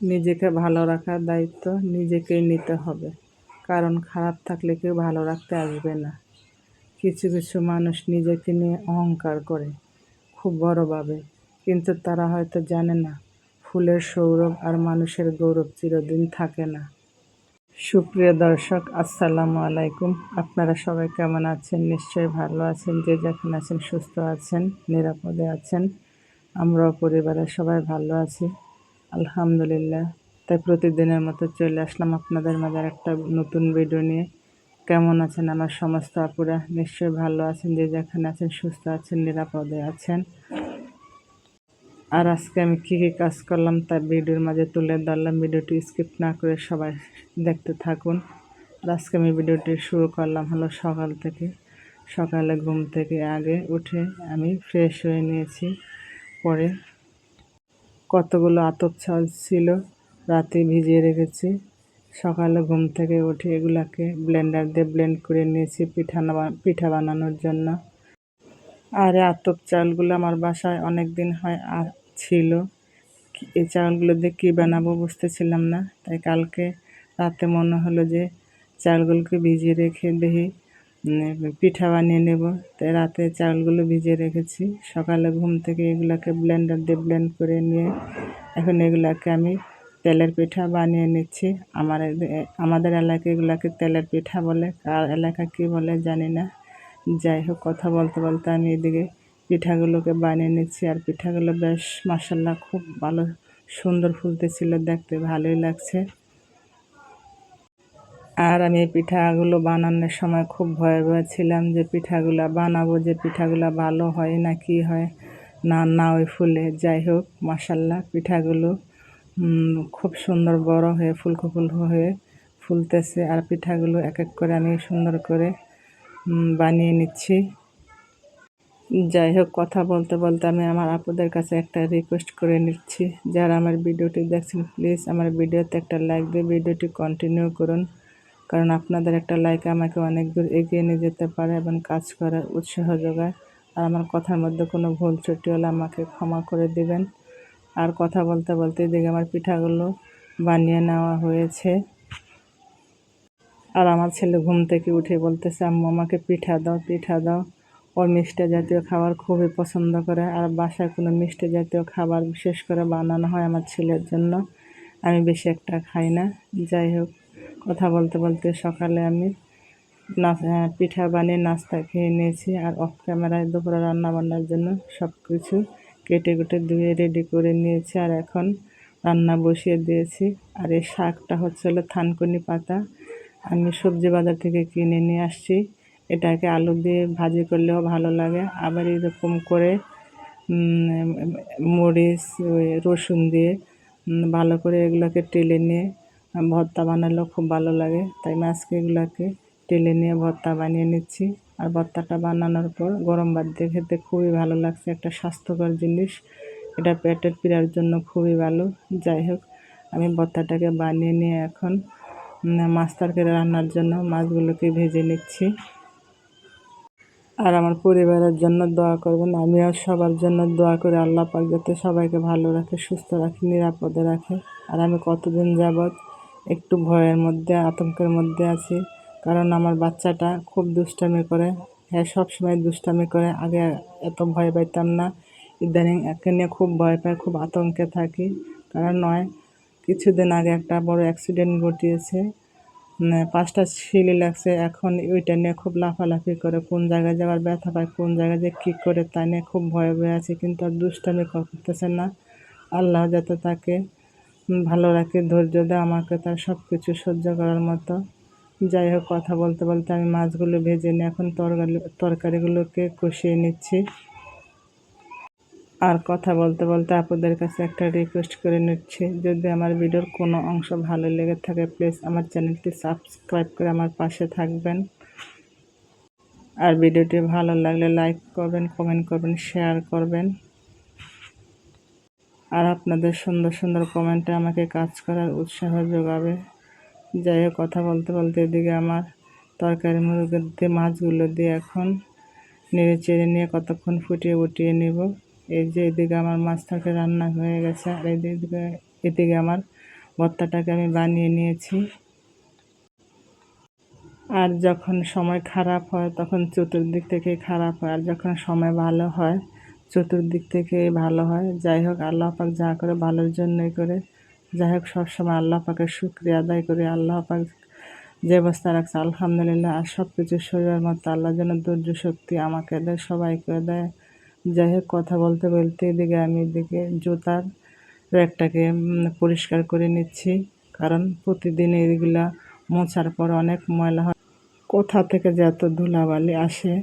নিজেকে ভালো রাখার দায়িত্ব নিজেকেই নিতে হবে, কারণ খারাপ থাকলে কেউ ভালো রাখতে আসবে না। কিছু কিছু মানুষ নিজেকে নিয়ে অহংকার করে খুব বড়ভাবে, কিন্তু তারা হয়তো জানে না ফুলের সৌরভ আর মানুষের গৌরব চিরদিন থাকে না। সুপ্রিয় দর্শক, আসসালামু আলাইকুম। আপনারা সবাই কেমন আছেন? নিশ্চয়ই ভালো আছেন। যে যেখানে আছেন সুস্থ আছেন, নিরাপদে আছেন। আমরাও পরিবারের সবাই ভালো আছি, আলহামদুলিল্লাহ। তাই প্রতিদিনের মতো চলে আসলাম আপনাদের মাঝে একটা নতুন ভিডিও নিয়ে। কেমন আছেন আমার সমস্ত আপুরা? নিশ্চয়ই ভালো আছেন। যে যেখানে আছেন সুস্থ আছেন, নিরাপদে আছেন। আর আজকে আমি কী কী কাজ করলাম তা ভিডিওর মাঝে তুলে ধরলাম। ভিডিওটি স্কিপ না করে সবাই দেখতে থাকুন। আর আজকে আমি ভিডিওটি শুরু করলাম হলো সকাল থেকে। সকালে ঘুম থেকে আগে উঠে আমি ফ্রেশ হয়ে নিয়েছি। পরে কতগুলো আতপ চাল ছিল রাতে ভিজিয়ে রেখেছি। সকালে ঘুম থেকে উঠে এগুলাকে ব্লেন্ডার দিয়ে ব্লেন্ড করে নিয়েছি পিঠা বানানোর জন্য। আর এই আতপ চালগুলো আমার বাসায় অনেক দিন হয় ছিল। এই চাউলগুলো দিয়ে কী বানাবো বুঝতেছিলাম না, তাই কালকে রাতে মনে হলো যে চাউলগুলোকে ভিজিয়ে রেখে দেখি পিঠা বানিয়ে নেব। তাই রাতে চাউলগুলো ভিজিয়ে রেখেছি। সকালে ঘুম থেকে এগুলোকে ব্লেন্ডার দিয়ে ব্লেন্ড করে নিয়ে এখন এগুলাকে আমি তেলের পিঠা বানিয়ে নিচ্ছি। আমাদের এলাকায় এগুলাকে তেলের পিঠা বলে, আর এলাকা কী বলে জানি না। যাই হোক, কথা বলতে বলতে আমি এদিকে পিঠাগুলোকে বানিয়ে নিচ্ছি। আর পিঠাগুলো বেশ মাশাআল্লাহ খুব ভালো সুন্দর ফুলতেছিল, দেখতে ভালোই লাগছে। আর আমি এই পিঠাগুলো বানানোর সময় খুব ভয়ে ভয়ে ছিলাম যে পিঠাগুলো বানাবো, যে পিঠাগুলো ভালো হয় না কি হয় না ওই ফুলে। যাই হোক, মাশাআল্লাহ পিঠাগুলো খুব সুন্দর বড় হয়ে ফুলকো হয়ে ফুলতেছে। আর পিঠাগুলো এক এক করে আমি সুন্দর করে বানিয়ে নিচ্ছি। যাই হোক, কথা বলতে বলতে আমি আমার আপুদের কাছে একটা রিকোয়েস্ট করে নিচ্ছি, যারা আমার ভিডিওটি দেখছেন প্লিজ আমার ভিডিওতে একটা লাইক দিয়ে ভিডিওটি কন্টিনিউ করুন, কারণ আপনাদের একটা লাইক আমাকে অনেক দূর এগিয়ে নিয়ে যেতে পারে এবং কাজ করার উৎসাহ যোগায়। আর আমার কথার মধ্যে কোনো ভুল ত্রুটি হলে আমাকে ক্ষমা করে দিবেন। আর কথা বলতে বলতে এদিকে আমার পিঠাগুলো বানিয়ে নেওয়া হয়েছে। আর আমার ছেলে ঘুম থেকে উঠে বলতেছে, আম্মু আমাকে পিঠা দাও, পিঠা দাও। ওর মিষ্টি জাতীয় খাবার খুবই পছন্দ করে। আর বাসায় কোনো মিষ্টি জাতীয় খাবার বিশেষ করে বানানো হয় আমার ছেলের জন্য, আমি বেশি একটা খাই না। যাই হোক, কথা বলতে বলতে সকালে আমি পিঠা বানিয়ে নাস্তা খেয়ে নিয়েছি। আর অফ ক্যামেরায় দুপুরে রান্না বান্নার জন্য সব কিছু কেটে কুটে ধুয়ে রেডি করে নিয়েছি। আর এখন রান্না বসিয়ে দিয়েছি। আর এই শাকটা হচ্ছে হলো থানকুনি পাতা, আমি সবজি বাজার থেকে কিনে নিয়ে আসছি। এটাকে আলু দিয়ে ভাজি করলেও ভালো লাগে, আবার এরকম করে মরিচ রসুন দিয়ে ভালো করে এগুলোকে টেলে নিয়ে ভর্তা বানালেও খুব ভালো লাগে। তাই আজকে এগুলোকে টেলে নিয়ে ভর্তা বানিয়ে নিচ্ছি। আর ভর্তাটা বানানোর পর গরম ভাত দিয়ে খেতে খুবই ভালো লাগছে। একটা স্বাস্থ্যকর জিনিস, এটা পেটের পীড়ার জন্য খুবই ভালো। যাই হোক, আমি ভর্তাটাকে বানিয়ে নিয়ে এখন মাছ তরকারি রান্নার জন্য মাছগুলোকে ভেজে নিচ্ছি। আর আমার পরিবারের জন্য দোয়া করবেন। আমিও সবার জন্য দোয়া করি আল্লাহ পাক যাতে সবাইকে ভালো রাখে, সুস্থ রাখে, নিরাপদে রাখে। আর আমি কতদিন যাবৎ একটু ভয়ের মধ্যে আতঙ্কের মধ্যে আছি, কারণ আমার বাচ্চাটা খুব দুষ্টামি করে। হ্যাঁ, সবসময় দুষ্টামি করে। আগে এত ভয় পাইতাম না, ইদানিং একে নিয়ে খুব ভয় পাই, খুব আতঙ্কে থাকি। কারণ কিছুদিন আগে একটা বড় অ্যাক্সিডেন্ট ঘটিয়েছে, 5টা সিলি লাগছে। এখন ওইটা নিয়ে খুব লাফালাফি করে, কোন জায়গায় যাওয়ার ব্যথা পায়, কোন জায়গায় যে কী করে তা নিয়ে খুব ভয়ে ভয়ে আছে। কিন্তু আর দুষ্টামি করতেছে না। আল্লাহ যাতে তাকে ভালো রাখে, ধৈর্য দেয়, আমাকে তার সব কিছু সহ্য করার মতো। যাই হোক, কথা বলতে বলতে আমি মাছগুলো ভেজে নিয়ে এখন তরকারিগুলোকে কষিয়ে নিচ্ছি। আর কথা বলতে বলতে আপনাদের কাছে একটা রিকোয়েস্ট করে নিচ্ছি, যদি আমার ভিডিওর কোনো অংশ ভালো লেগে থাকে প্লিজ আমার চ্যানেলটি সাবস্ক্রাইব করে আমার পাশে থাকবেন। আর ভিডিওটি ভালো লাগলে লাইক করবেন, কমেন্ট করবেন, শেয়ার করবেন। আর আপনাদের সুন্দর সুন্দর কমেন্টে আমাকে কাজ করার উৎসাহ যোগাবে। যাই হোক, কথা বলতে বলতে এদিকে আমার তরকারি মুরগির দিয়ে মাছগুলো দিয়ে এখন নেড়ে চেড়ে নিয়ে কতক্ষণ ফুটিয়ে উঠিয়ে নেব। এই যে এদিকে আমার মাছ তরকারি রান্না হয়ে গেছে। আর এদিকে আমার ভর্তাটাকে আমি বানিয়ে নিয়েছি। আর যখন সময় খারাপ হয় তখন চতুর্দিক থেকেই খারাপ হয়, আর যখন সময় ভালো হয় চতুর্দিক থেকেই ভালো হয়। যাই হোক, আল্লাহ পাক যা করে ভালোর জন্যই করে। যাই হোক, সবসময় আল্লাহ পাকের শুকরিয়া আদায় করি। আল্লাহ পাক যে অবস্থা রাখছে আলহামদুলিল্লাহ। আর সব কিছু শরীরের মতো আল্লাহ যেন ধৈর্য শক্তি আমাকে দেয়, সবাইকে দেয়। যাই হোক, কথা বলতে বলতে এদিকে জুতার র্যাকটাকে পরিষ্কার করে নিচ্ছি, কারণ প্রতিদিন এগুলা মোছার পর অনেক ময়লা হয়, কোথা থেকে যে এত ধুলাবালি আসে।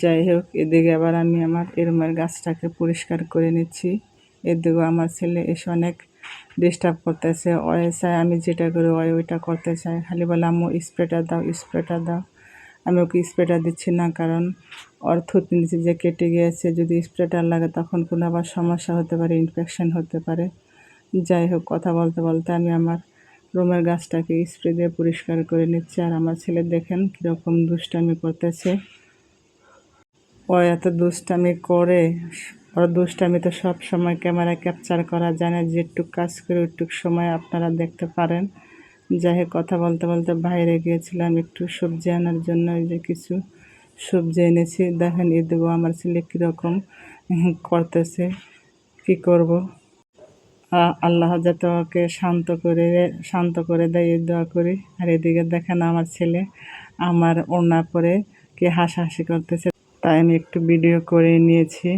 যাই হোক, এদিকে আবার আমি আমার এরমের গাছটাকে পরিষ্কার করে নিচ্ছি। এদিকেও আমার ছেলে এসে অনেক ডিস্টার্ব করতেছে। ওয়ে চায় আমি যেটা করি ওইটা করতে চায়, খালি বলে আম্মু স্প্রেটা দাও, স্প্রেটা দাও। আমি ওকে স্প্রেটা দিচ্ছি না, কারণ ওর থুতনি নিচে যে কেটে গিয়েছে, যদি স্প্রেটা লাগে তখন কোনো আবার সমস্যা হতে পারে, ইনফেকশন হতে পারে। যাই হোক, কথা বলতে বলতে আমি আমার রুমের গাছটাকে স্প্রে দিয়ে পরিষ্কার করে নিচ্ছি। আর আমার ছেলে দেখেন কীরকম দুষ্টামি করতেছে। ও এত দুষ্টামি করে, ওর দুষ্টামি তো সব সময় ক্যামেরায় ক্যাপচার করা যায় না, যেটুক কাজ করে ওইটুক সময় আপনারা দেখতে পারেন। যাই হোক, কথা বলতে বলতে বাইরে গিয়েছিলাম একটু সবজি আনার জন্য। এই যে কিছু সবজি এনেছি, দেখেন এদিকেও আমার ছেলে কীরকম করতেছে। কি করব, আল্লাহ যাতে ওকে শান্ত করে দেয় এই দোয়া করি। আর এদিকে দেখেন আমার ছেলে আমার ওড়না পরে কি হাসাহাসি করতেছে, তাই আমি একটু ভিডিও করে নিয়েছি।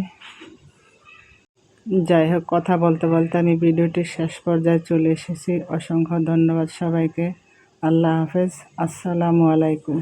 যাই হোক, কথা বলতে বলতে আমি ভিডিওটির শেষ পর্যায়ে চলে এসেছি। অসংখ্য ধন্যবাদ সবাইকে। আল্লাহ হাফেজ, আসসালামু আলাইকুম।